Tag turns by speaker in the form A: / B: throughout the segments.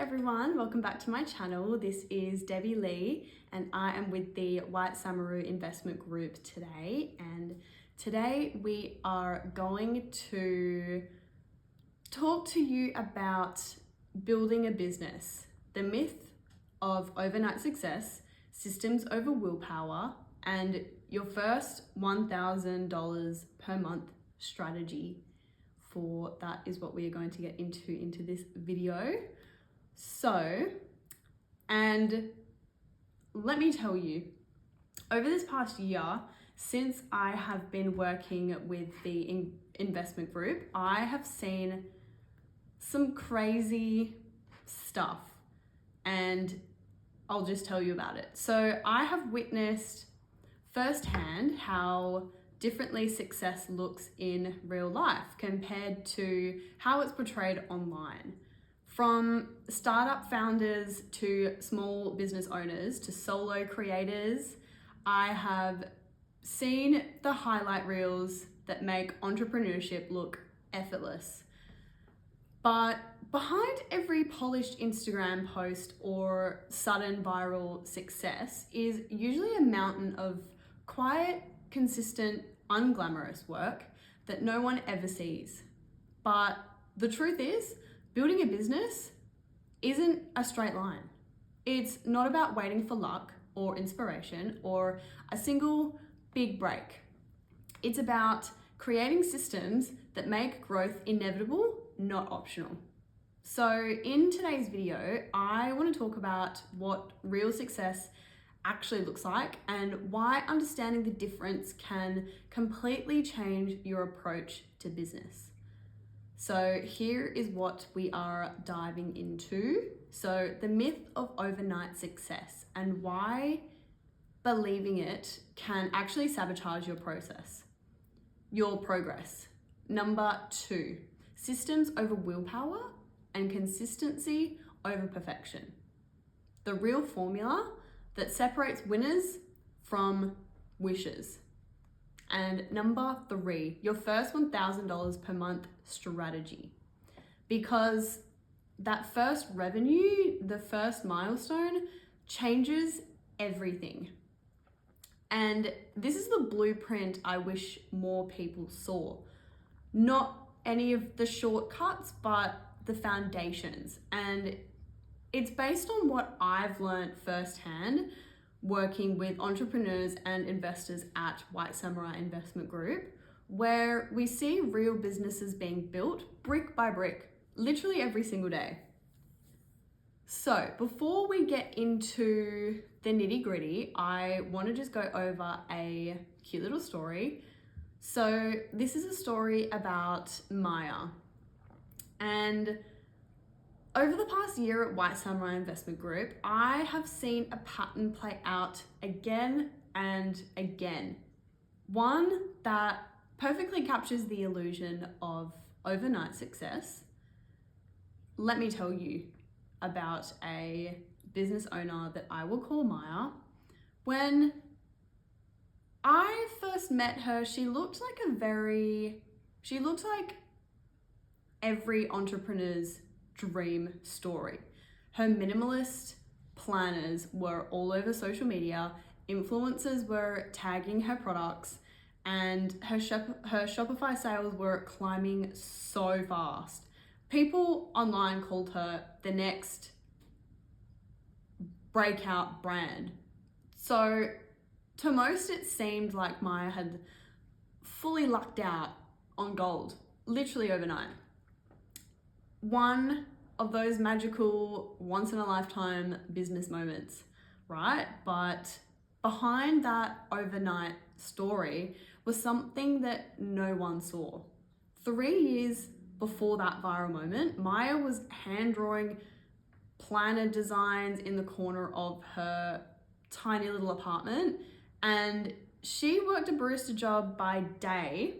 A: everyone, welcome back to my channel. This is Debbie Lee and I am with the White Samaroo Investment Group today, and today we are going to talk to you about building a business, the myth of overnight success, systems over willpower, and your first $1,000 per month strategy. For that is what we are going to get into this video. So, and let me tell you, over this past year, since I have been working with the investment group, I have seen some crazy stuff, and I'll just tell you about it. So I have witnessed firsthand how differently success looks in real life compared to how it's portrayed online. From startup founders to small business owners to solo creators, I have seen the highlight reels that make entrepreneurship look effortless. But behind every polished Instagram post or sudden viral success is usually a mountain of quiet, consistent, unglamorous work that no one ever sees. But the truth is, building a business isn't a straight line. It's not about waiting for luck or inspiration or a single big break. It's about creating systems that make growth inevitable, not optional. So in today's video, I want to talk about what real success actually looks like and why understanding the difference can completely change your approach to business. So here is what we are diving into. So the myth of overnight success and why believing it can actually sabotage your progress. Number 2, systems over willpower and consistency over perfection. The real formula that separates winners from wishers. And number 3, your first $1,000 per month strategy. Because that first revenue, the first milestone, changes everything. And this is the blueprint I wish more people saw. Not any of the shortcuts, but the foundations. And it's based on what I've learned firsthand working with entrepreneurs and investors at White Samaroo Investment Group, where we see real businesses being built brick by brick, literally every single day. So before we get into the nitty gritty, I want to just go over a cute little story. So this is a story about Maya. And over the past year at White Samaroo Investment Group, I have seen a pattern play out again and again. One that perfectly captures the illusion of overnight success. Let me tell you about a business owner that I will call Maya. When I first met her, she looked like every entrepreneur's dream story. Her minimalist planners were all over social media, influencers were tagging her products, and her Shopify sales were climbing so fast. People online called her the next breakout brand. So to most, it seemed like Maya had fully lucked out on gold, literally overnight. One of those magical once in a lifetime business moments, right? But behind that overnight story was something that no one saw. 3 years before that viral moment, Maya was hand drawing planner designs in the corner of her tiny little apartment, and she worked a barista job by day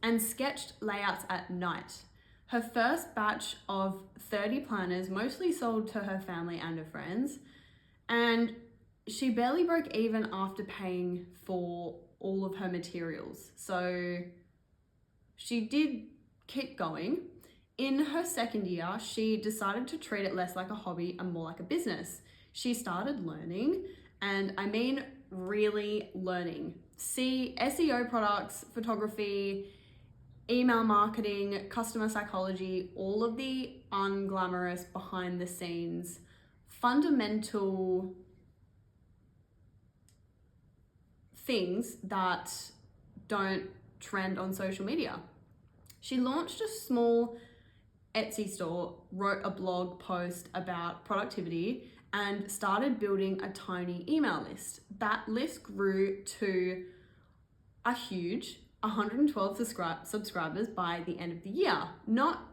A: and sketched layouts at night. Her first batch of 30 planners mostly sold to her family and her friends, and she barely broke even after paying for all of her materials. So she did keep going in her second year, she decided to treat it less like a hobby and more like a business. She started learning, and I mean really learning. See SEO products, photography, email marketing, customer psychology, all of the unglamorous behind the scenes, fundamental things that don't trend on social media. She launched a small Etsy store, wrote a blog post about productivity, and started building a tiny email list. That list grew to a huge 112 subscribers by the end of the year. Not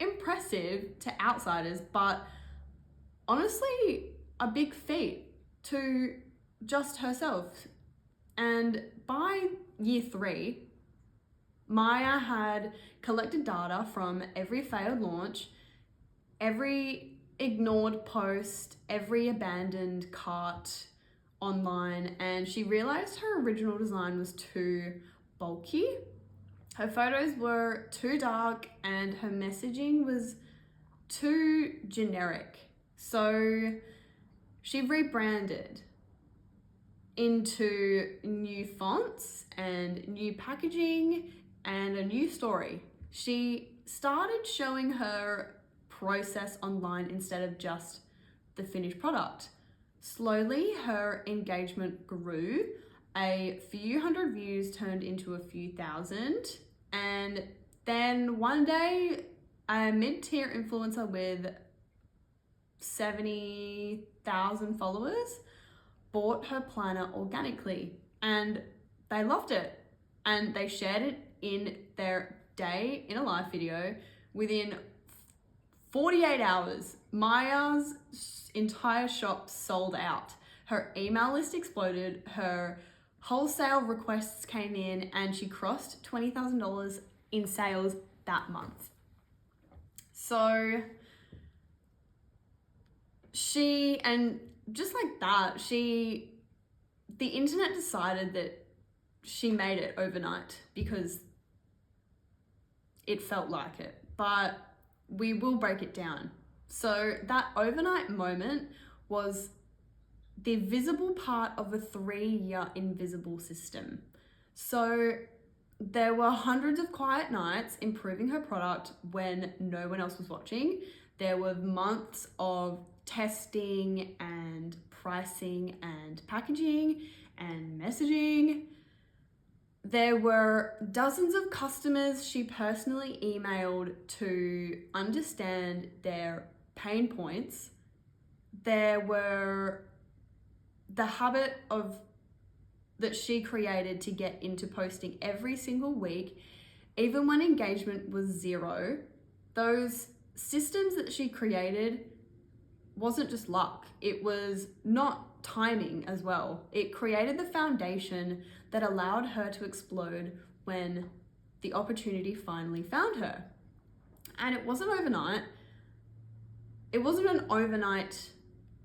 A: impressive to outsiders, but honestly a big feat to just herself. And by year 3, Maya had collected data from every failed launch, every ignored post, every abandoned cart online, and she realized her original design was too bulky. Her photos were too dark and her messaging was too generic. So she rebranded into new fonts and new packaging and a new story. She started showing her process online instead of just the finished product. Slowly, her engagement grew. A few hundred views turned into a few thousand. And then one day, a mid-tier influencer with 70,000 followers bought her planner organically, and they loved it, and they shared it in their day in a live video. Within 48 hours, Maya's entire shop sold out. Her email list exploded, her wholesale requests came in, and she crossed $20,000 in sales that month. So just like that, the internet decided that she made it overnight because it felt like it, but we will break it down. So that overnight moment was the visible part of a 3-year invisible system. So there were hundreds of quiet nights improving her product when no one else was watching. There were months of testing and pricing and packaging and messaging. There were dozens of customers she personally emailed to understand their pain points. There were the habit that she created to get into posting every single week, even when engagement was 0. Those systems that she created wasn't just luck, it was not timing as well. It created the foundation that allowed her to explode when the opportunity finally found her. And it wasn't overnight. It wasn't an overnight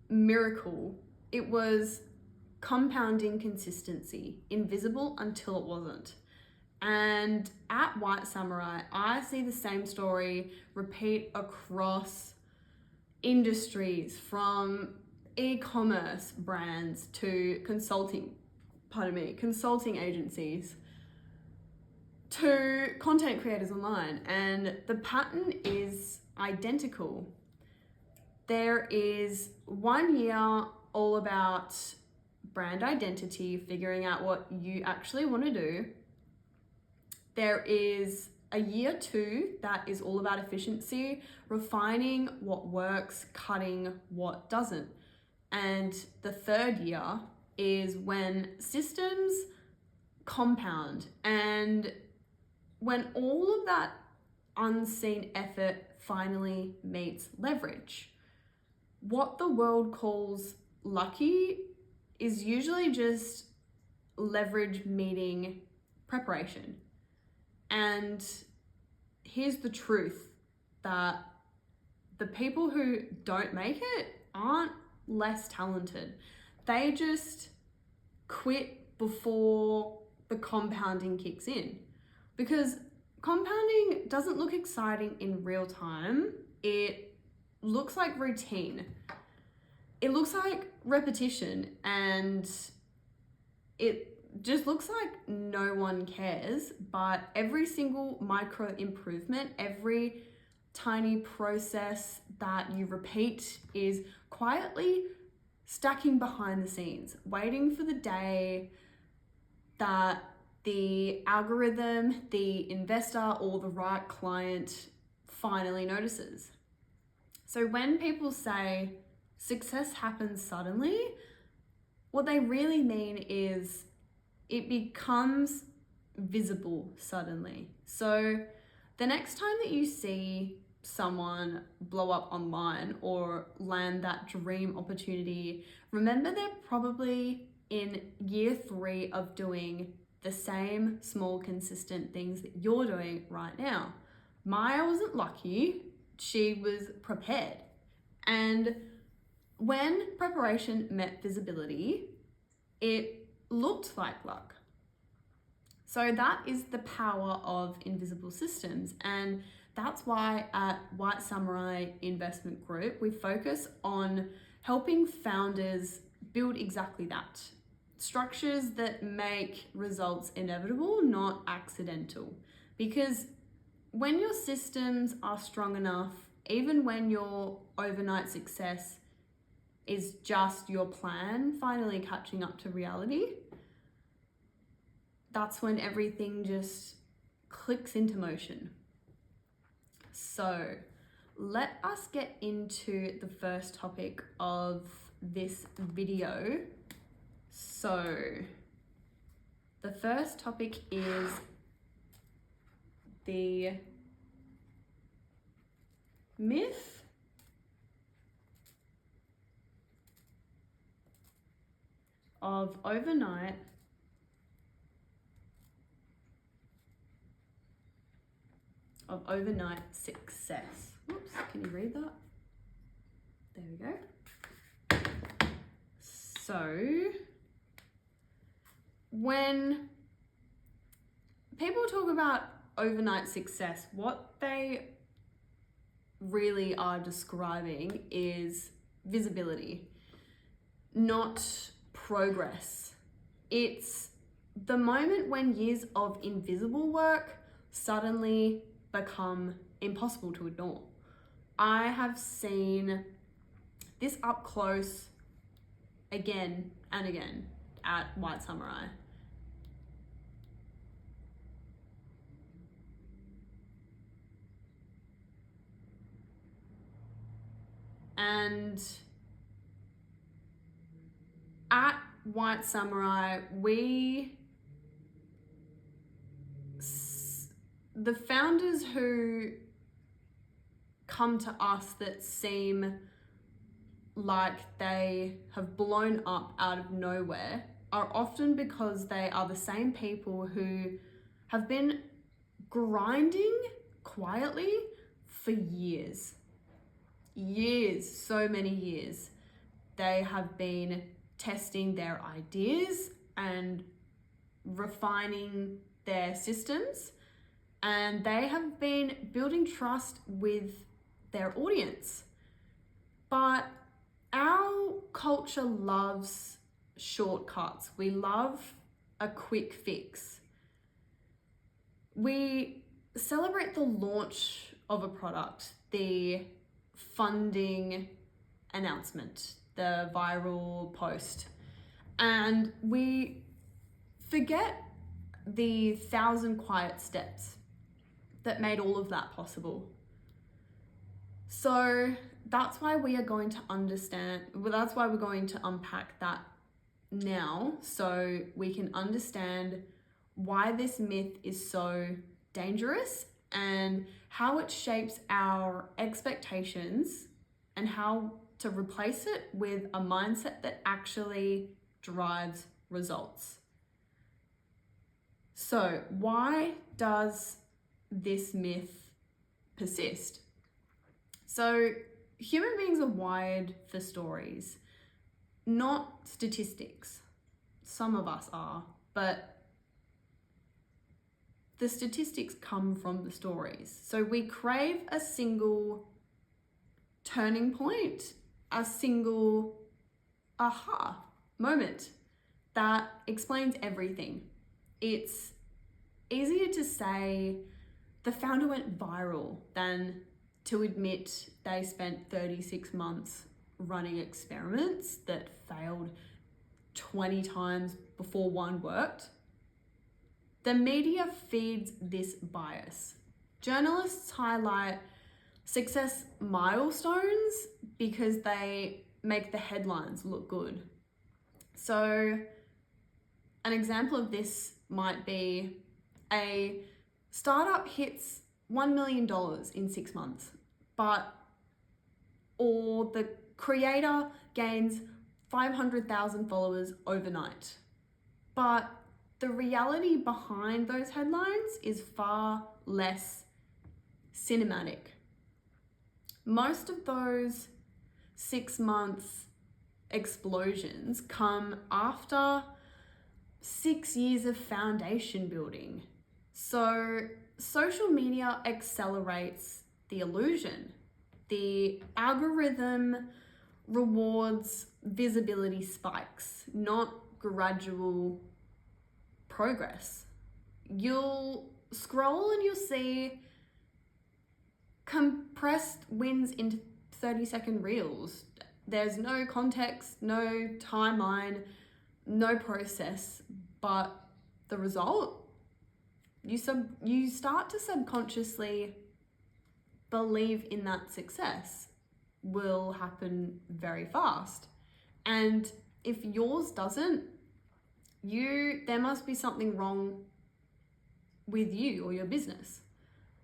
A: miracle. It was compounding consistency, invisible until it wasn't. And at White Samurai, I see the same story repeat across industries, from e-commerce brands to consulting agencies to content creators online, and the pattern is identical. There is 1 year all about brand identity, figuring out what you actually want to do. There is a year 2 that is all about efficiency, refining what works, cutting what doesn't. And the 3rd year is when systems compound and when all of that unseen effort finally meets leverage. What the world calls lucky is usually just leverage meeting preparation. And here's the truth, that the people who don't make it aren't less talented. They just quit before the compounding kicks in. Because compounding doesn't look exciting in real time. It looks like routine. It looks like repetition, and it just looks like no one cares. But every single micro improvement, every tiny process that you repeat is quietly stacking behind the scenes, waiting for the day that the algorithm, the investor, or the right client finally notices. So when people say success happens suddenly, what they really mean is it becomes visible suddenly. So the next time that you see someone blow up online or land that dream opportunity, remember they're probably in year 3 of doing the same small consistent things that you're doing right now. Maya wasn't lucky, she was prepared. And when preparation met visibility, it looked like luck. So that is the power of invisible systems, and that's why at White Samurai Investment Group we focus on helping founders build exactly that. Structures that make results inevitable, not accidental. Because when your systems are strong enough, even when your overnight success is just your plan finally catching up to reality, that's when everything just clicks into motion. So let us get into the first topic of this video. So the first topic is the myth of overnight success. Oops, can you read that? There we go. So when people talk about overnight success, what they really are describing is visibility, not progress. It's the moment when years of invisible work suddenly become impossible to ignore. I have seen this up close again and again at White Samurai. And at White Samurai, the founders who come to us that seem like they have blown up out of nowhere are often because they are the same people who have been grinding quietly for years, so many years. They have been testing their ideas and refining their systems, and they have been building trust with their audience. But our culture loves shortcuts. We love a quick fix. We celebrate the launch of a product, the funding announcement, the viral post, and we forget the 1,000 quiet steps that made all of that possible. So that's why we are going to that's why we're going to unpack that now, so we can understand why this myth is so dangerous and how it shapes our expectations and how to replace it with a mindset that actually drives results. So why does this myth persist? So human beings are wired for stories, not statistics. Some of us are, but the statistics come from the stories. So we crave a single turning point, a single aha moment that explains everything. It's easier to say the founder went viral than to admit they spent 36 months running experiments that failed 20 times before one worked. The media feeds this bias. Journalists highlight success milestones because they make the headlines look good. So an example of this might be a startup hits $1 million in 6 months, or the creator gains 500,000 followers overnight. But the reality behind those headlines is far less cinematic. Most of those 6 months explosions come after 6 years of foundation building. So social media accelerates the illusion. The algorithm rewards visibility spikes, not gradual progress. You'll scroll and you'll see compressed wins into 30-second reels. There's no context, no timeline, no process, but the result, you start to subconsciously believe in that success will happen very fast. And if yours doesn't, there must be something wrong with you or your business.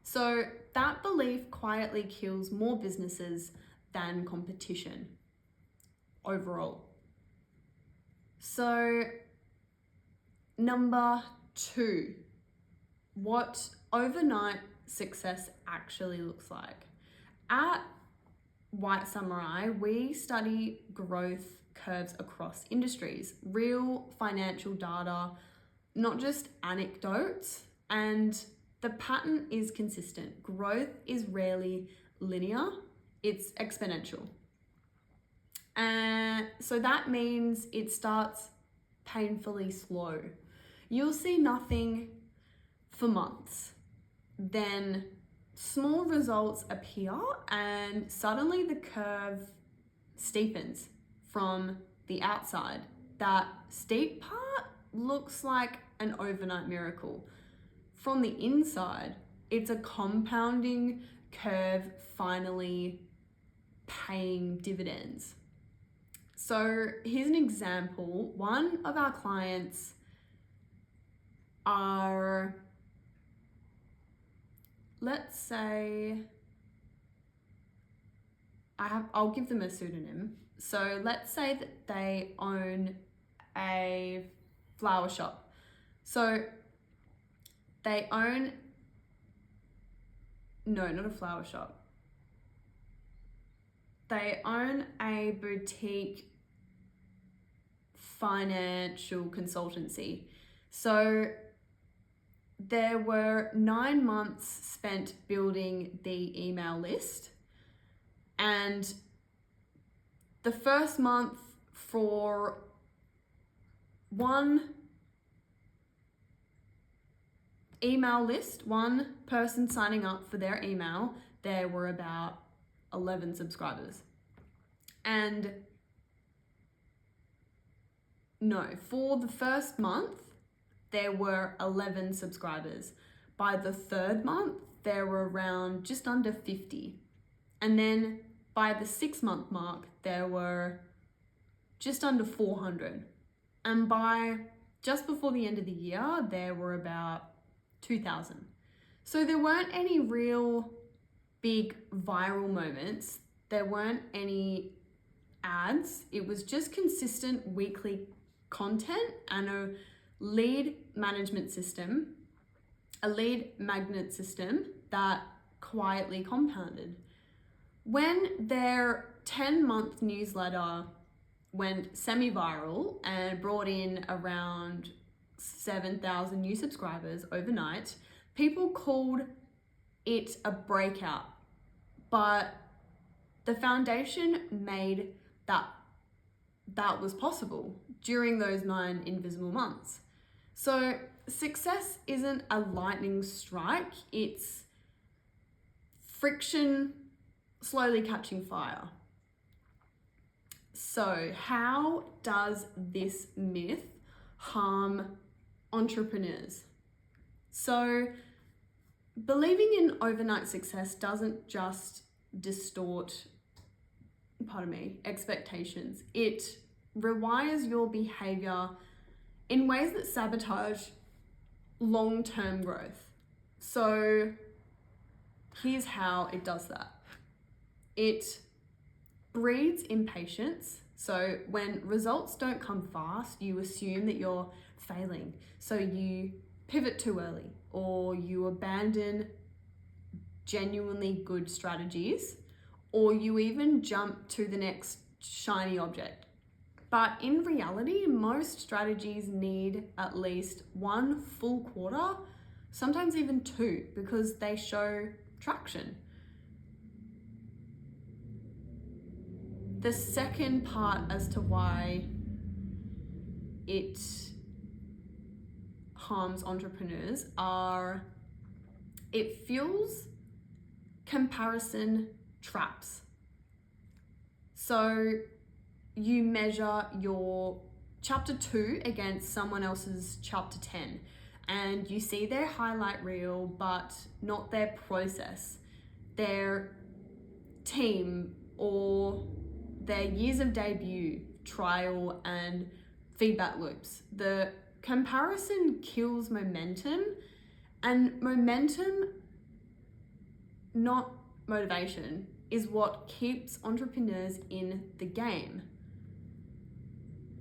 A: So that belief quietly kills more businesses than competition overall. So number 2, what overnight success actually looks like. At White Samurai, we study growth curves across industries, real financial data, not just anecdotes, and the pattern is consistent. Growth is rarely linear, it's exponential. And so that means it starts painfully slow. You'll see nothing for months. Then small results appear and suddenly the curve steepens from the outside. That steep part looks like an overnight miracle. From the inside, it's a compounding curve finally paying dividends. So here's an example. One of our clients are, let's say, I'll give them a pseudonym. So let's say that they own a flower shop. So they own, no, not a flower shop. They own a boutique financial consultancy. So there were 9 months spent building the email list, and the first month for one email list, one person signing up for their email, there were about 11 subscribers. And no, for the first month, there were 11 subscribers. By the third month, there were around just under 50. And then by the 6-month mark, there were just under 400. And by just before the end of the year, there were about 2,000. So there weren't any real big viral moments. There weren't any ads. It was just consistent weekly content and a lead magnet system that quietly compounded. When their 10-month newsletter went semi-viral and brought in around 7,000 new subscribers overnight, People called it a breakout, but the foundation made that was possible during those 9 invisible months. So success isn't a lightning strike, it's friction slowly catching fire. So how does this myth harm entrepreneurs? So believing in overnight success doesn't just distort, expectations. It rewires your behavior in ways that sabotage long-term growth. So here's how it does that. It breeds impatience. So when results don't come fast, you assume that you're failing. So you pivot too early, or you abandon genuinely good strategies, or you even jump to the next shiny object. But in reality, most strategies need at least 1 full quarter, sometimes even 2, because they show traction. The second part as to why it harms entrepreneurs are it fuels comparison traps. So you measure your chapter 2 against someone else's chapter 10, and you see their highlight reel, but not their process, their team, or their years of debut, trial, and feedback loops. The comparison kills momentum, and momentum, not motivation, is what keeps entrepreneurs in the game.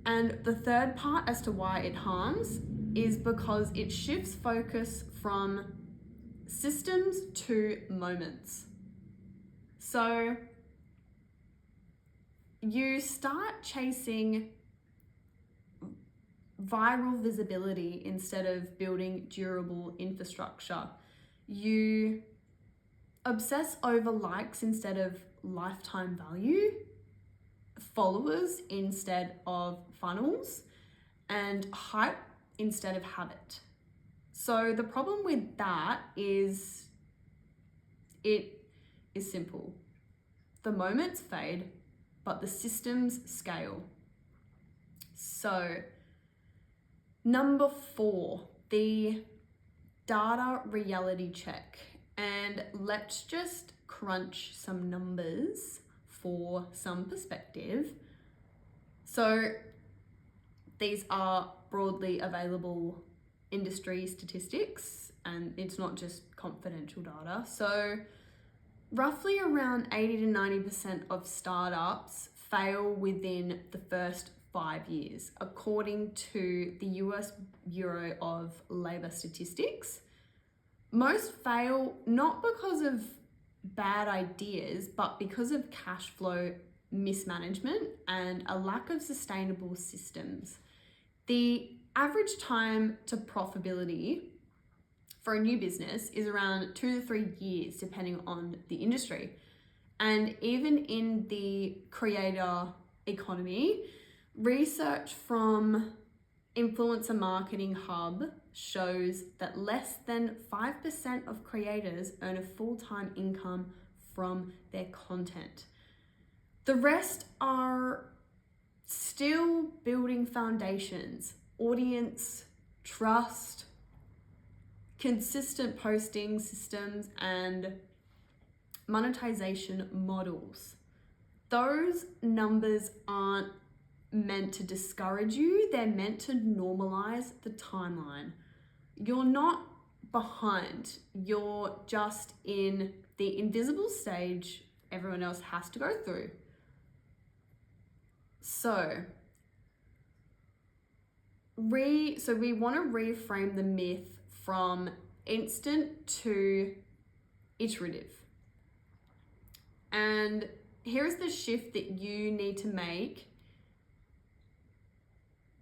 A: And the third part as to why it harms is because it shifts focus from systems to moments. So you start chasing viral visibility instead of building durable infrastructure. You obsess over likes instead of lifetime value, followers instead of funnels, and hype instead of habit. So the problem with that is it is simple. The moments fade, but the systems scale. So number 4, the data reality check. And let's just crunch some numbers for some perspective. So these are broadly available industry statistics, and it's not just confidential data. So roughly around 80 to 90% of startups fail within the first 5 years, according to the US Bureau of Labor Statistics. Most fail not because of bad ideas, but because of cash flow mismanagement and a lack of sustainable systems. The average time to profitability for a new business is around 2 to 3 years, depending on the industry. And even in the creator economy, research from Influencer Marketing Hub shows that less than 5% of creators earn a full-time income from their content. The rest are still building foundations, audience, trust, consistent posting systems, and monetization models. Those numbers aren't meant to discourage you, they're meant to normalize the timeline. You're not behind, you're just in the invisible stage everyone else has to go through. So we want to reframe the myth from instant to iterative. And here's the shift that you need to make.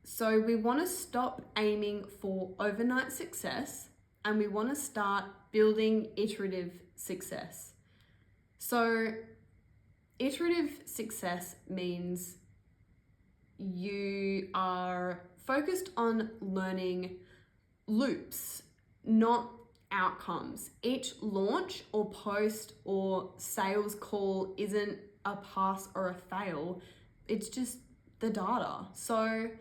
A: So we want to stop aiming for overnight success and we want to start building iterative success. So iterative success means you are focused on learning loops, not outcomes. Each launch or post or sales call isn't a pass or a fail. It's just the data. So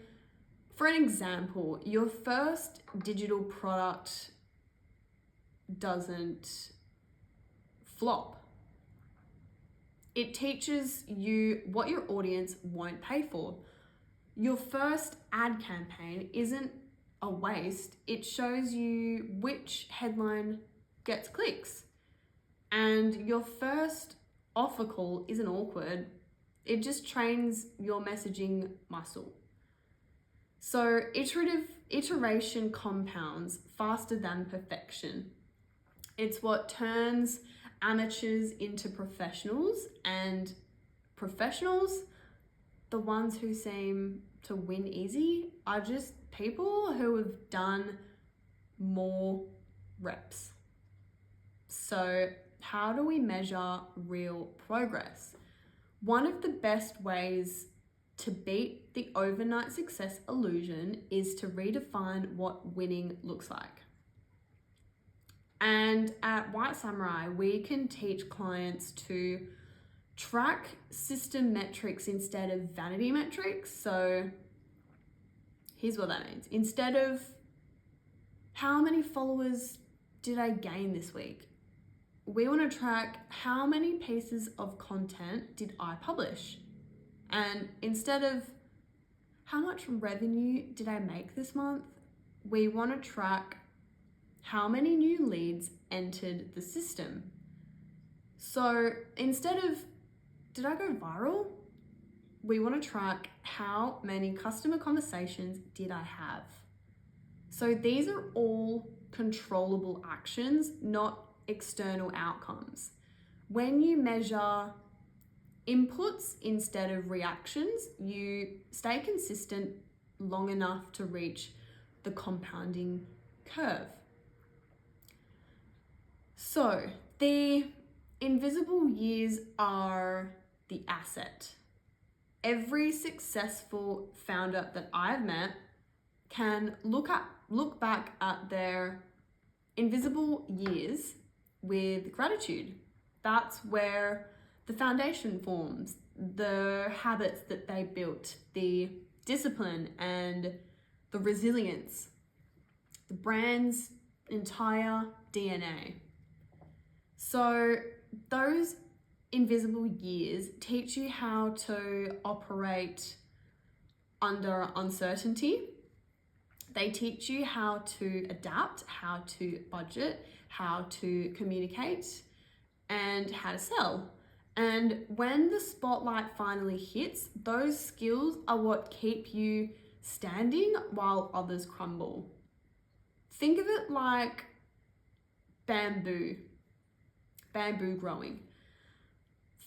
A: for an example, your first digital product doesn't flop. It teaches you what your audience won't pay for. Your first ad campaign isn't a waste. It shows you which headline gets clicks. And your first offer call isn't awkward. It just trains your messaging muscle. So iteration compounds faster than perfection. It's what turns amateurs into professionals, and professionals, the ones who seem to win easy, are just people who have done more reps. So how do we measure real progress? One of the best ways to beat the overnight success illusion is to redefine what winning looks like. And at White Samurai, we can teach clients to track system metrics instead of vanity metrics. So here's what that means. Instead of how many followers did I gain this week, we want to track how many pieces of content did I publish. And instead of how much revenue did I make this month, we want to track how many new leads entered the system. So instead of did I go viral, we want to track how many customer conversations did I have. So these are all controllable actions, not external outcomes. When you measure inputs instead of reactions, you stay consistent long enough to reach the compounding curve. So the invisible years are the asset. Every successful founder that I've met can look back at their invisible years with gratitude. That's where the foundation forms, the habits that they built, the discipline and the resilience, the brand's entire DNA. So those invisible years teach you how to operate under uncertainty. They teach you how to adapt, how to budget, how to communicate, and how to sell. And when the spotlight finally hits, those skills are what keep you standing while others crumble. Think of it like bamboo growing.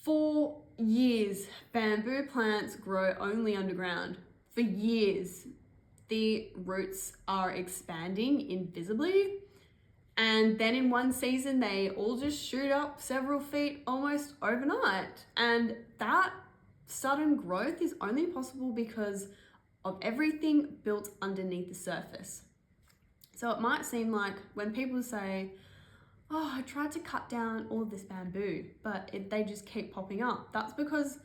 A: For years, bamboo plants grow only underground. For years, the roots are expanding invisibly, and then in one season, they all just shoot up several feet almost overnight. And that sudden growth is only possible because of everything built underneath the surface. So it might seem like when people say, oh, I tried to cut down all of this bamboo, but they just keep popping up. That's because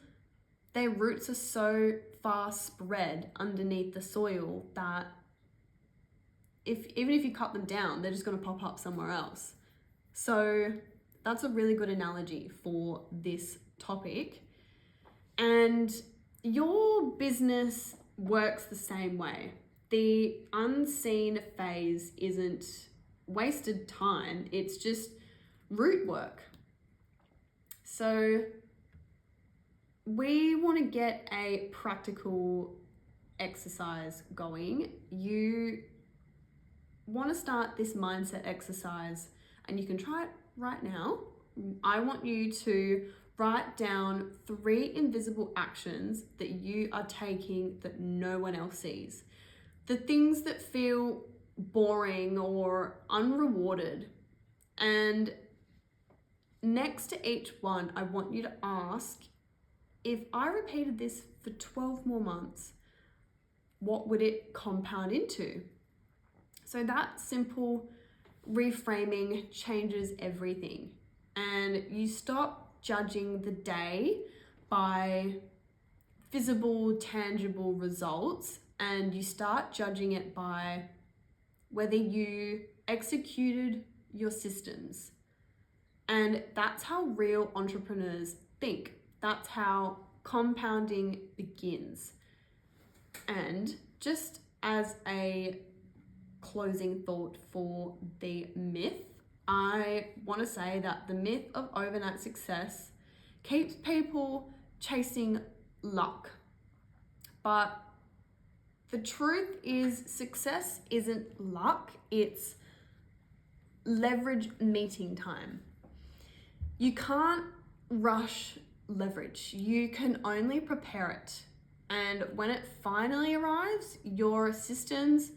A: their roots are so far spread underneath the soil that even if you cut them down, they're just going to pop up somewhere else. So that's a really good analogy for this topic. And your business works the same way. The unseen phase isn't wasted time, it's just root work. So we want to get a practical exercise going. You want to start this mindset exercise, and you can try it right now. I want you to write down 3 invisible actions that you are taking that no one else sees. The things that feel boring or unrewarded. And next to each one, I want you to ask, if I repeated this for 12 more months, what would it compound into? So that simple reframing changes everything. And you stop judging the day by visible, tangible results, and you start judging it by whether you executed your systems. And that's how real entrepreneurs think. That's how compounding begins. And just as a closing thought for the myth, I want to say that the myth of overnight success keeps people chasing luck. But the truth is, success isn't luck, it's leverage meeting time. You can't rush leverage, you can only prepare it. And when it finally arrives, your systems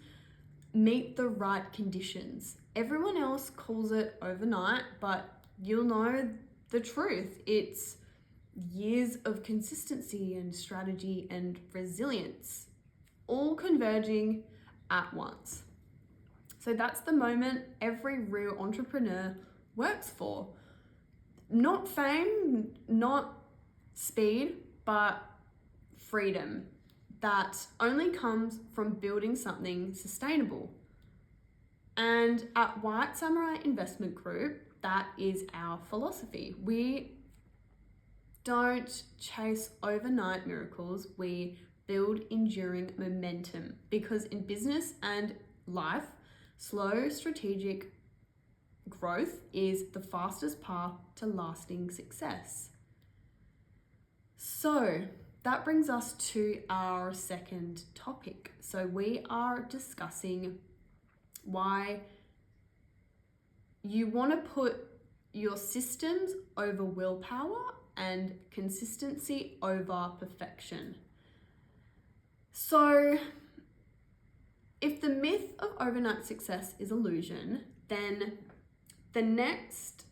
A: meet the right conditions. Everyone else calls it overnight, but you'll know the truth. It's years of consistency and strategy and resilience, all converging at once. So that's the moment every real entrepreneur works for. Not fame, not speed, but freedom that only comes from building something sustainable. And at White Samurai Investment Group, that is our philosophy. We don't chase overnight miracles, we build enduring momentum, because in business and life, slow strategic growth is the fastest path to lasting success. So that brings us to our second topic. So we are discussing why you want to put your systems over willpower and consistency over perfection. So if the myth of overnight success is illusion, then the next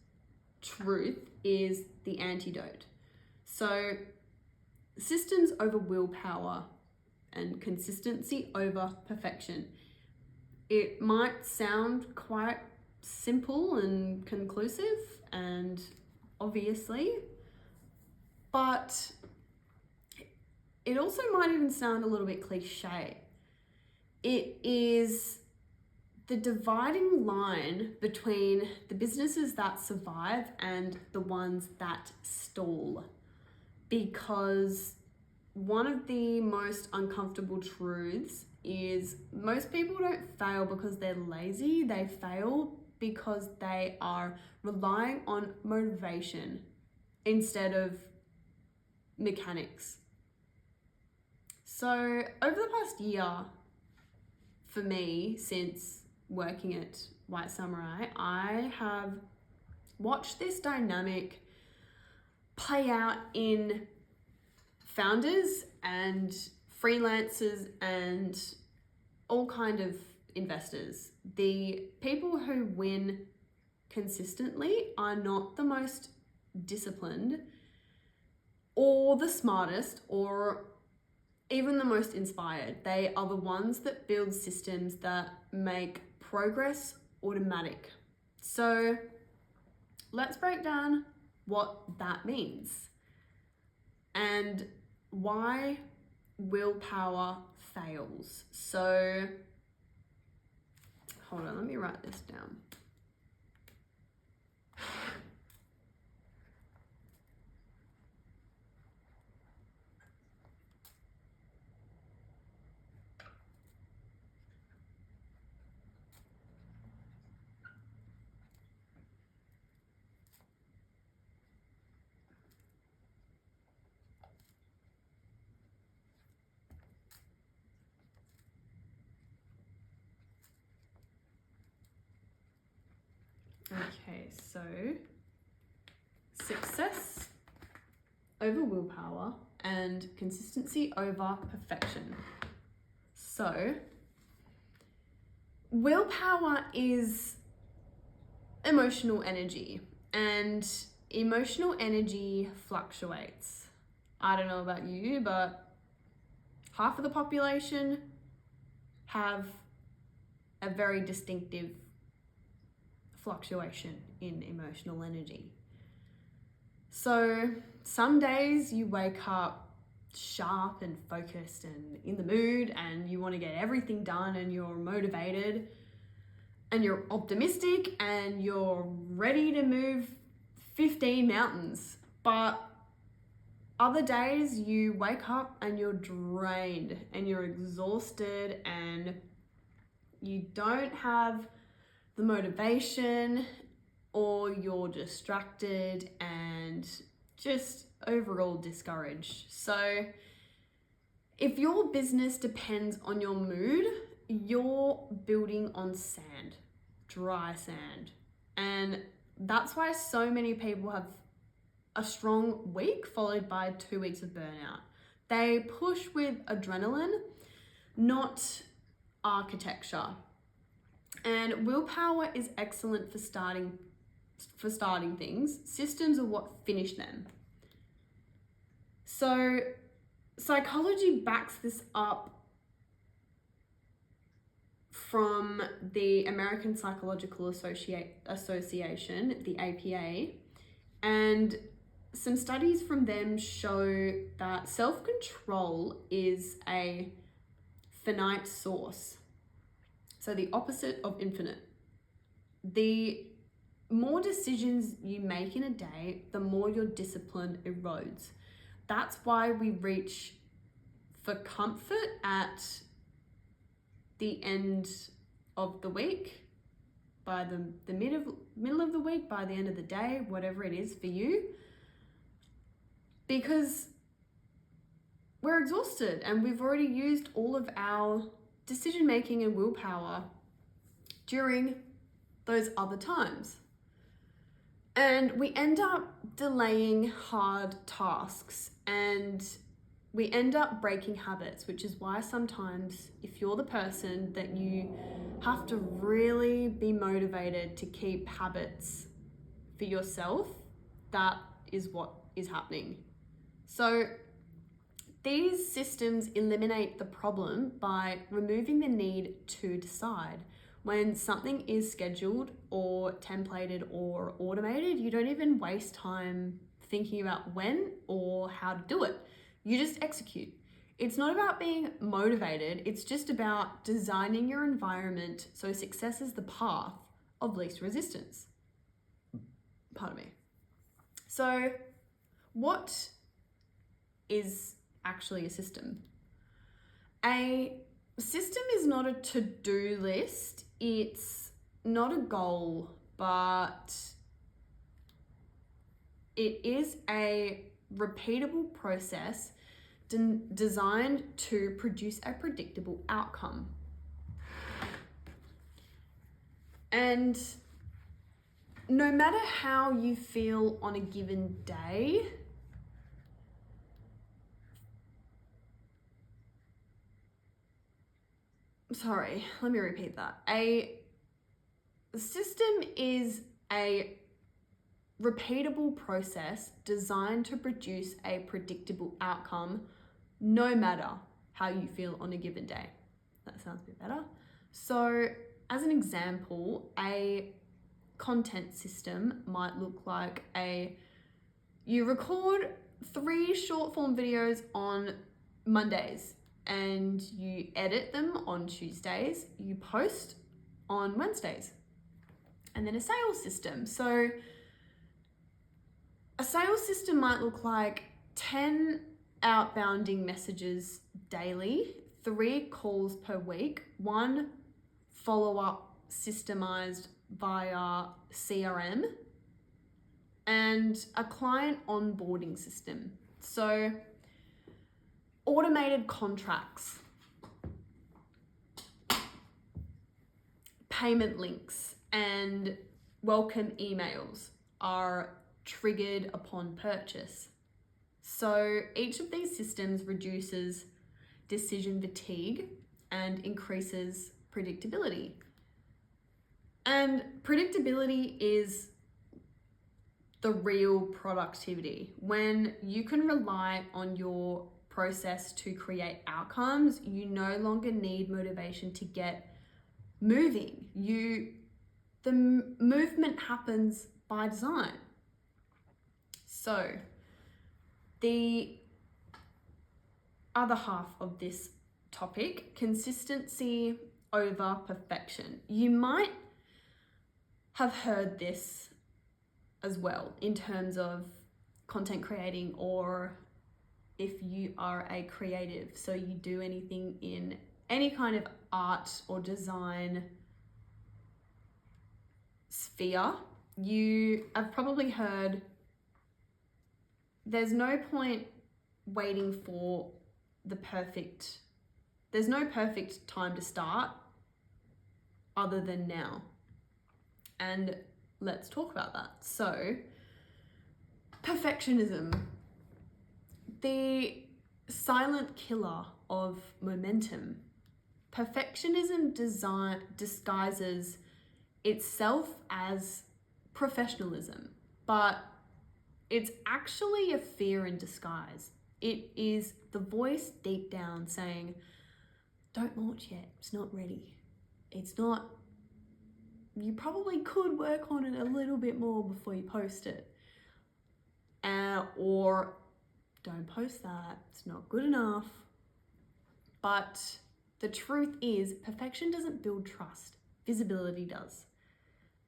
A: truth is the antidote. So systems over willpower and consistency over perfection. It might sound quite simple and conclusive and obviously, but it also might even sound a little bit cliche. It is the dividing line between the businesses that survive and the ones that stall. Because one of the most uncomfortable truths is most people don't fail because they're lazy. They fail because they are relying on motivation instead of mechanics. So over the past year, for me, since working at White Samurai, I have watched this dynamic play out in founders and freelancers and all kind of investors. The people who win consistently are not the most disciplined or the smartest or even the most inspired. They are the ones that build systems that make progress automatic. So let's break down what that means and why willpower fails. So hold on, let me write this down. Okay, so success over willpower and consistency over perfection. So willpower is emotional energy, and emotional energy fluctuates. I don't know about you, but half of the population have a very distinctive fluctuation in emotional energy. So some days you wake up sharp and focused and in the mood and you want to get everything done and you're motivated and you're optimistic and you're ready to move 15 mountains. But other days you wake up and you're drained and you're exhausted and you don't have the motivation, or you're distracted and just overall discouraged. So if your business depends on your mood, you're building on sand, dry sand. And that's why so many people have a strong week followed by 2 weeks of burnout. They push with adrenaline, not architecture. And willpower is excellent for starting things. Systems are what finish them. So psychology backs this up from the American Psychological Association, the APA, and some studies from them show that self-control is a finite source. So the opposite of infinite. The more decisions you make in a day, the more your discipline erodes. That's why we reach for comfort at the end of the week, by the middle of the week, by the end of the day, whatever it is for you, because we're exhausted and we've already used all of our decision making and willpower during those other times. And we end up delaying hard tasks and we end up breaking habits, which is why sometimes if you're the person that you have to really be motivated to keep habits for yourself, that is what is happening. So these systems eliminate the problem by removing the need to decide. When something is scheduled or templated or automated, you don't even waste time thinking about when or how to do it. You just execute. It's not about being motivated, it's just about designing your environment so success is the path of least resistance. Pardon me. So, what is actually a system? A system is not a to-do list. It's not a goal, but it is a repeatable process designed to produce a predictable outcome. And no matter how you feel on a given day, let me repeat that. A system is a repeatable process designed to produce a predictable outcome, no matter how you feel on a given day. That sounds a bit better. So, as an example, a content system might look like you record 3 short form videos on Mondays, and you edit them on Tuesdays, you post on Wednesdays. And then a sales system. So a sales system might look like 10 outbounding messages daily, 3 calls per week, 1 follow-up systemized via CRM, and a client onboarding system. So automated contracts, payment links, and welcome emails are triggered upon purchase. So each of these systems reduces decision fatigue and increases predictability. And predictability is the real productivity. When you can rely on your process to create outcomes, you no longer need motivation to get moving. The movement happens by design. So the other half of this topic, consistency over perfection. You might have heard this as well in terms of content creating, or if you are a creative, so you do anything in any kind of art or design sphere, you have probably heard there's no point waiting for there's no perfect time to start other than now. And let's talk about that. So, perfectionism, the silent killer of momentum. Perfectionism disguises itself as professionalism, but it's actually a fear in disguise. It is the voice deep down saying, don't launch yet, it's not ready. You probably could work on it a little bit more before you post it. Or don't post that, it's not good enough. But the truth is, perfection doesn't build trust, visibility does.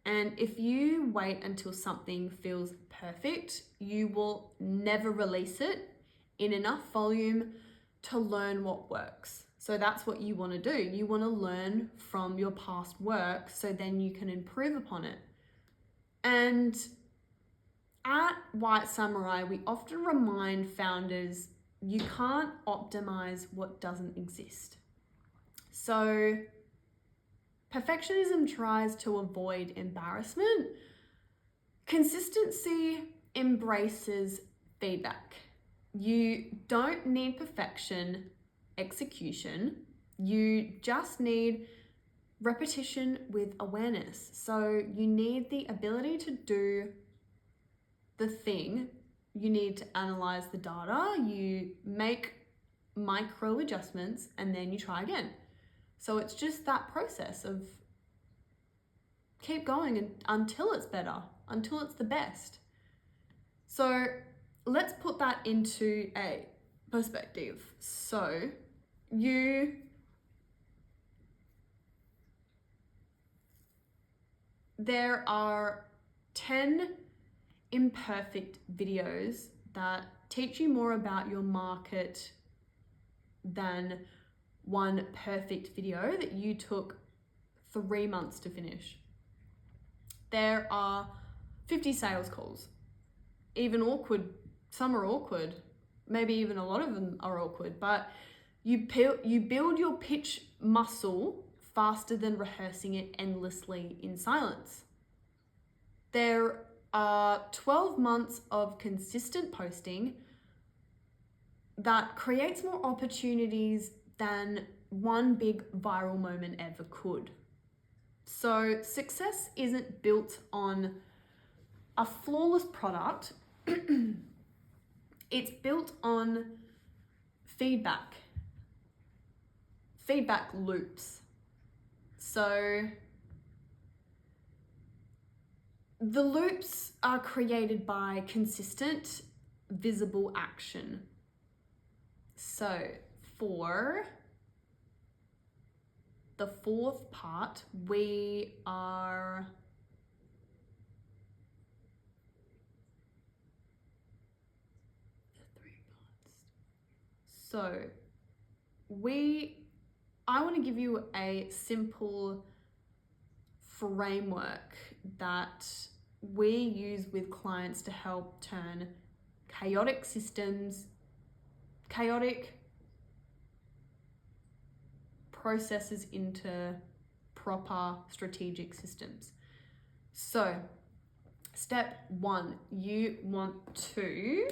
A: And if you wait until something feels perfect, you will never release it in enough volume to learn what works. So that's what you want to do. You want to learn from your past work so then you can improve upon it. And at White Samurai, we often remind founders, you can't optimize what doesn't exist. So perfectionism tries to avoid embarrassment. Consistency embraces feedback. You don't need perfection execution. You just need repetition with awareness. So you need the ability to do the thing. You need to analyze the data. You make micro adjustments and then you try again. So it's just that process of keep going until it's better, until it's the best. So let's put that into a perspective. So there are 10 imperfect videos that teach you more about your market than one perfect video that you took 3 months to finish. There are 50 sales calls, even awkward. Some are awkward, maybe even a lot of them are awkward, but you build your pitch muscle faster than rehearsing it endlessly in silence. There are 12 months of consistent posting that creates more opportunities than one big viral moment ever could. So success isn't built on a flawless product. It's built on feedback loops. So the loops are created by consistent, visible action. So for the fourth part, we are the 3 parts. So I want to give you a simple framework that we use with clients to help turn chaotic processes into proper strategic systems. So step 1, you want to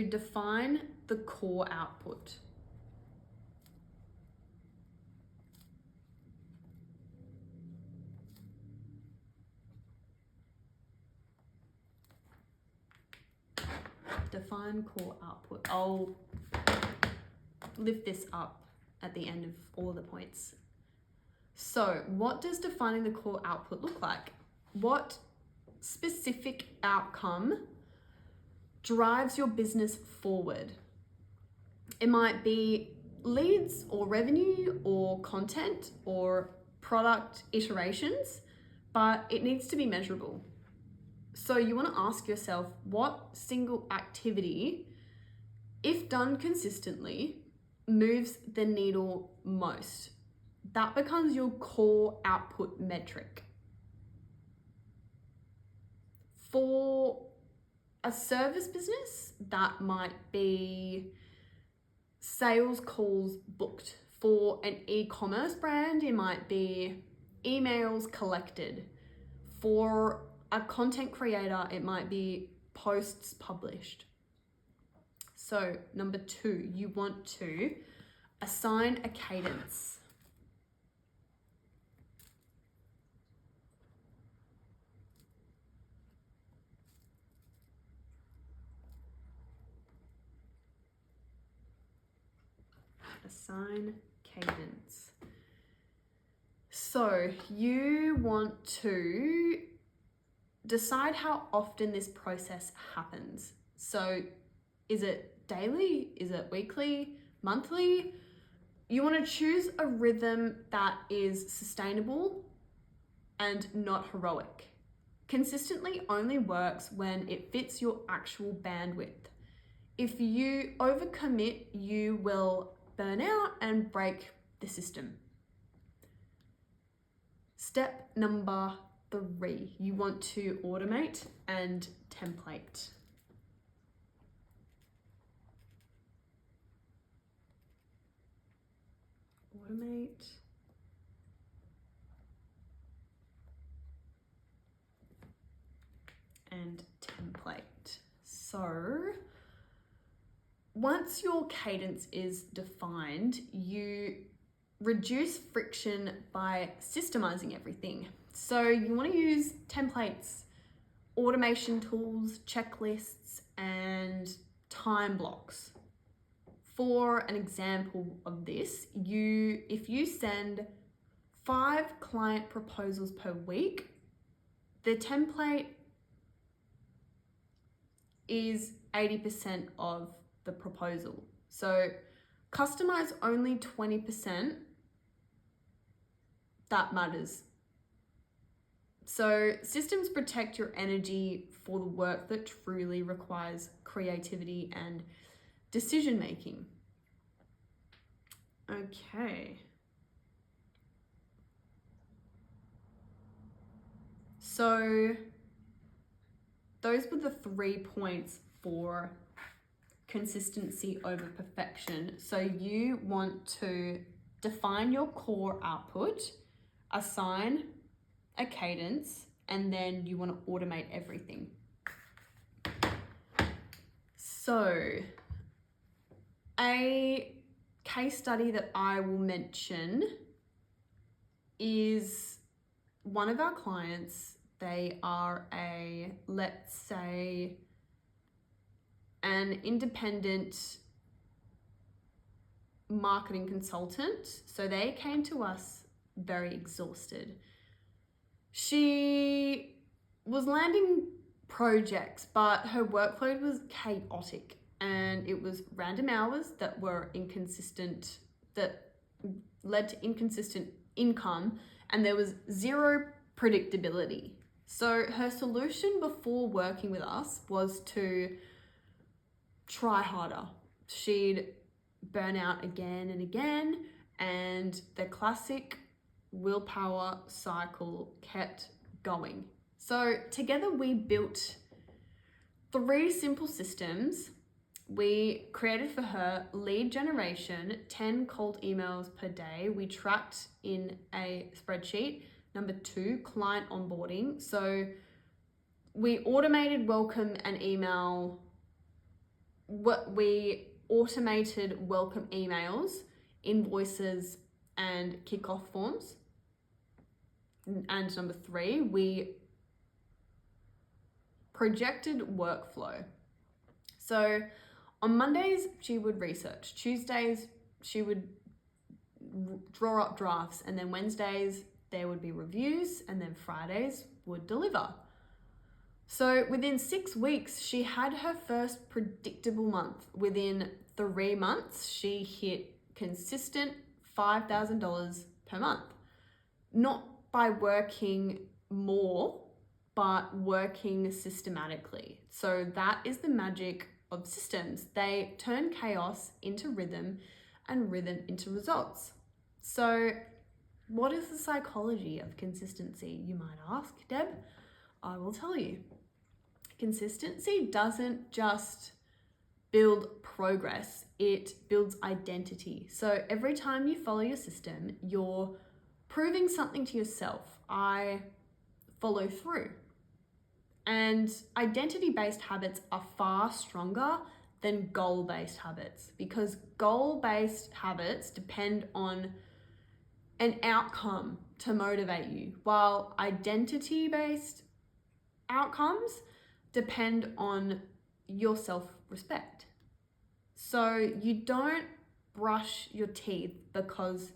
A: define the core output. define core output. I'll lift this up at the end of all the points. So what does defining the core output look like? What specific outcome drives your business forward? It might be leads or revenue or content or product iterations, but it needs to be measurable. So you want to ask yourself, what single activity, if done consistently, moves the needle most? That becomes your core output metric. For a service business, that might be sales calls booked. For an e-commerce brand, it might be emails collected. For a content creator, it might be posts published. So number 2, you want to assign a cadence. Assign cadence. So you want to decide how often this process happens. So is it daily? Is it weekly? Monthly? You want to choose a rhythm that is sustainable and not heroic. Consistently only works when it fits your actual bandwidth. If you overcommit, you will burn out and break the system. Step number 3, you want to automate and template. Automate and template. So once your cadence is defined, you reduce friction by systemizing everything. So you want to use templates, automation tools, checklists, and time blocks. For an example of this, if you send 5 client proposals per week, the template is 80% of the proposal. So customize only 20%. That matters. So systems protect your energy for the work that truly requires creativity and decision making. Okay. So those were the 3 points for consistency over perfection. So you want to define your core output, assign a cadence, and then you want to automate everything. So a case study that I will mention is one of our clients. They are let's say, an independent marketing consultant. So they came to us very exhausted. She was landing projects, but her workload was chaotic and it was random hours that were inconsistent, that led to inconsistent income, and there was zero predictability. So her solution before working with us was to try harder. She'd burn out again and again, and the classic willpower cycle kept going. So together we built 3 simple systems. We created for her lead generation, 10 cold emails per day. We tracked in a spreadsheet. Number 2, client onboarding. So we automated welcome and email. We automated welcome emails, invoices, and kickoff forms. And number 3, we projected workflow. So on Mondays, she would research. Tuesdays, she would draw up drafts. And then Wednesdays, there would be reviews. And then Fridays would deliver. So within 6 weeks, she had her first predictable month. Within 3 months, she hit consistent $5,000 per month. Not by working more, but working systematically. So that is the magic of systems. They turn chaos into rhythm and rhythm into results. So what is the psychology of consistency, you might ask, Deb? I will tell you. Consistency doesn't just build progress, it builds identity. So every time you follow your system, you're proving something to yourself. I follow through. And identity-based habits are far stronger than goal-based habits, because goal-based habits depend on an outcome to motivate you, while identity-based outcomes depend on your self-respect. So you don't brush your teeth because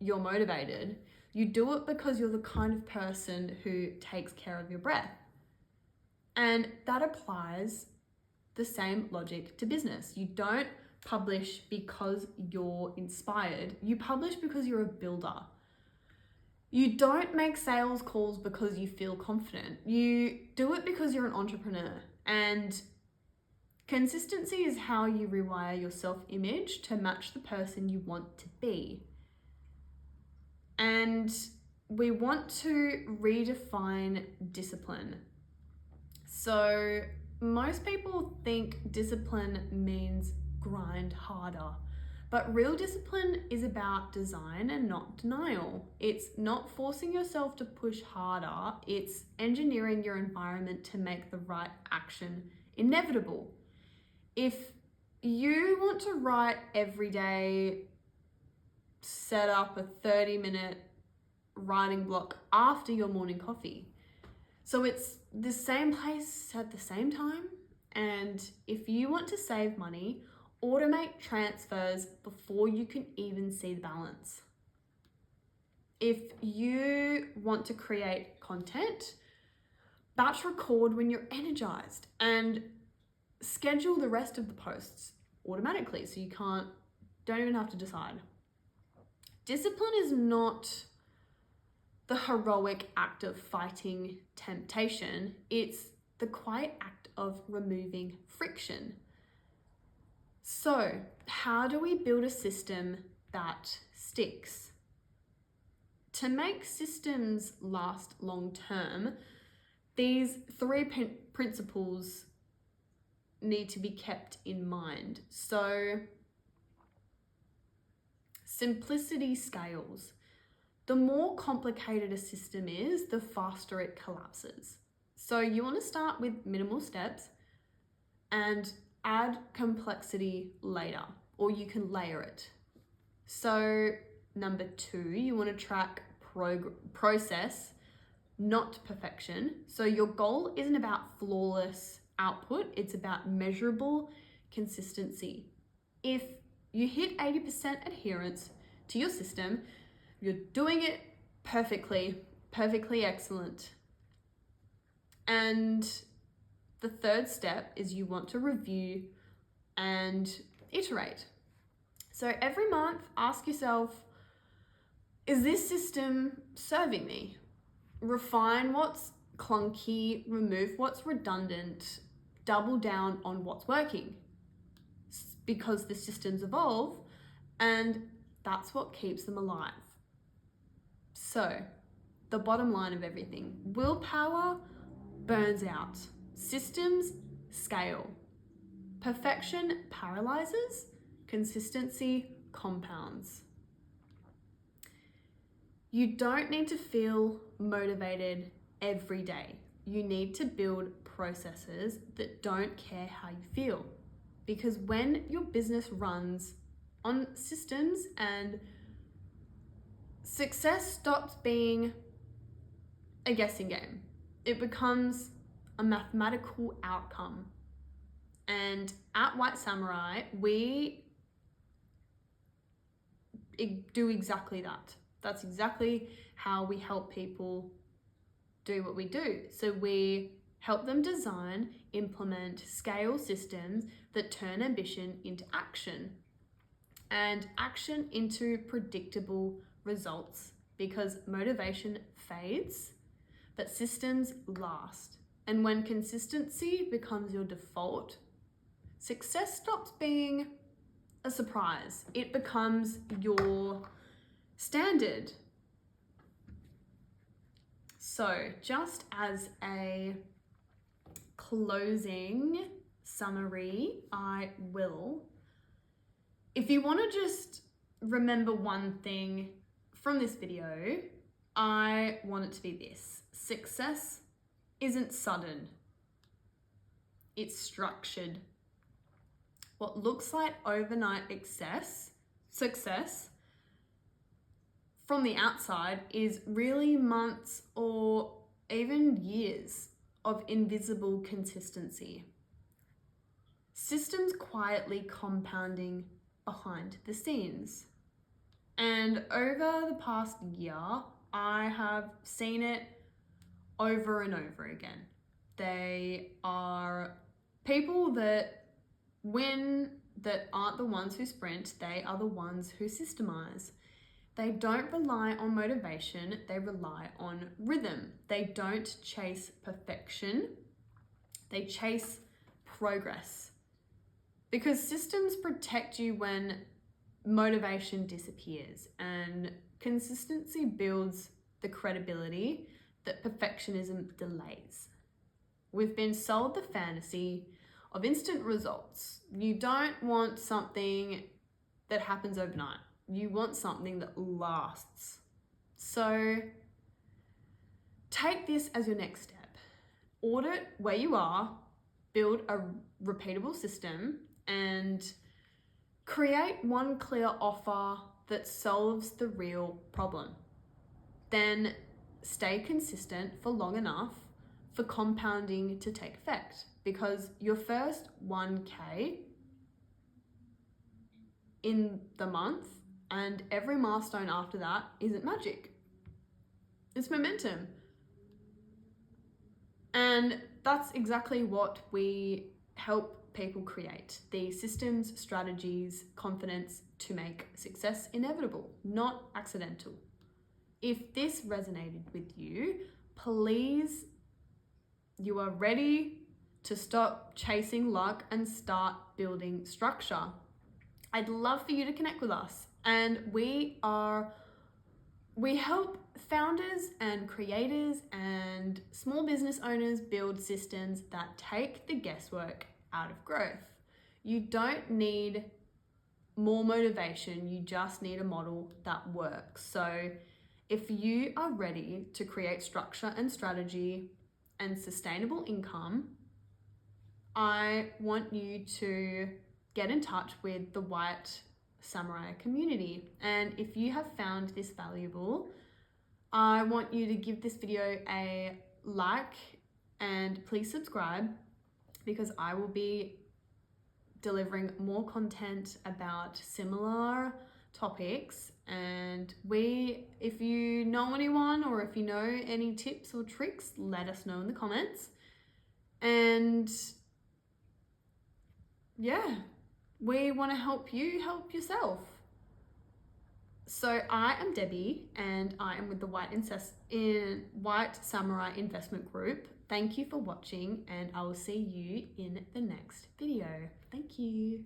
A: you're motivated. You do it because you're the kind of person who takes care of your breath. And that applies the same logic to business. You don't publish because you're inspired. You publish because you're a builder. You don't make sales calls because you feel confident. You do it because you're an entrepreneur. And consistency is how you rewire your self-image to match the person you want to be. And we want to redefine discipline. So most people think discipline means grind harder, but real discipline is about design and not denial. It's not forcing yourself to push harder, it's engineering your environment to make the right action inevitable. If you want to write every day, set up a 30-minute writing block after your morning coffee. So it's the same place at the same time. And if you want to save money, automate transfers before you can even see the balance. If you want to create content, batch record when you're energized and schedule the rest of the posts automatically so you don't even have to decide. Discipline is not the heroic act of fighting temptation, it's the quiet act of removing friction. So, how do we build a system that sticks? To make systems last long term, these 3 principles need to be kept in mind. So, simplicity scales. The more complicated a system is, the faster it collapses. So you want to start with minimal steps and add complexity later, or you can layer it. So number 2, you want to track process, not perfection. So your goal isn't about flawless output, it's about measurable consistency. If you hit 80% adherence to your system, you're doing it perfectly excellent. And the 3rd step is you want to review and iterate. So every month, ask yourself, is this system serving me? Refine what's clunky, remove what's redundant, double down on what's working. Because the systems evolve, and that's what keeps them alive. So, the bottom line of everything, willpower burns out, systems scale, perfection paralyzes, consistency compounds. You don't need to feel motivated every day. You need to build processes that don't care how you feel. Because when your business runs on systems and success stops being a guessing game, it becomes a mathematical outcome. And at White Samurai, we do exactly that. That's exactly how we help people do what we do. So we help them design, implement, scale systems that turn ambition into action and action into predictable results, because motivation fades, but systems last. And when consistency becomes your default, success stops being a surprise. It becomes your standard. So just as a closing summary, if you want to just remember one thing from this video, I want it to be this: success isn't sudden, it's structured. What looks like overnight success from the outside is really months or even years of invisible consistency. Systems quietly compounding behind the scenes. And over the past year, I have seen it over and over again. They are people that win, that aren't the ones who sprint, they are the ones who systemize. They don't rely on motivation, they rely on rhythm. They don't chase perfection, they chase progress. Because systems protect you when motivation disappears, and consistency builds the credibility that perfectionism delays. We've been sold the fantasy of instant results. You don't want something that happens overnight. You want something that lasts. So take this as your next step. Audit where you are, build a repeatable system, and create one clear offer that solves the real problem. Then stay consistent for long enough for compounding to take effect, because your first 1K in the month and every milestone after that isn't magic. It's momentum. And that's exactly what we help people create: the systems, strategies, confidence to make success inevitable, not accidental. If this resonated with you, please, you are ready to stop chasing luck and start building structure. I'd love for you to connect with us. And we help founders and creators and small business owners build systems that take the guesswork out of growth. You don't need more motivation, you just need a model that works. So if you are ready to create structure and strategy and sustainable income, I want you to get in touch with the White Samurai community. And if you have found this valuable, I want you to give this video a like and please subscribe, because I will be delivering more content about similar topics. And if you know anyone or if you know any tips or tricks, let us know in the comments. And yeah, we want to help you help yourself. So I am Debbie and I am with the White Samurai Investment Group. Thank you for watching, and I will see you in the next video. Thank you.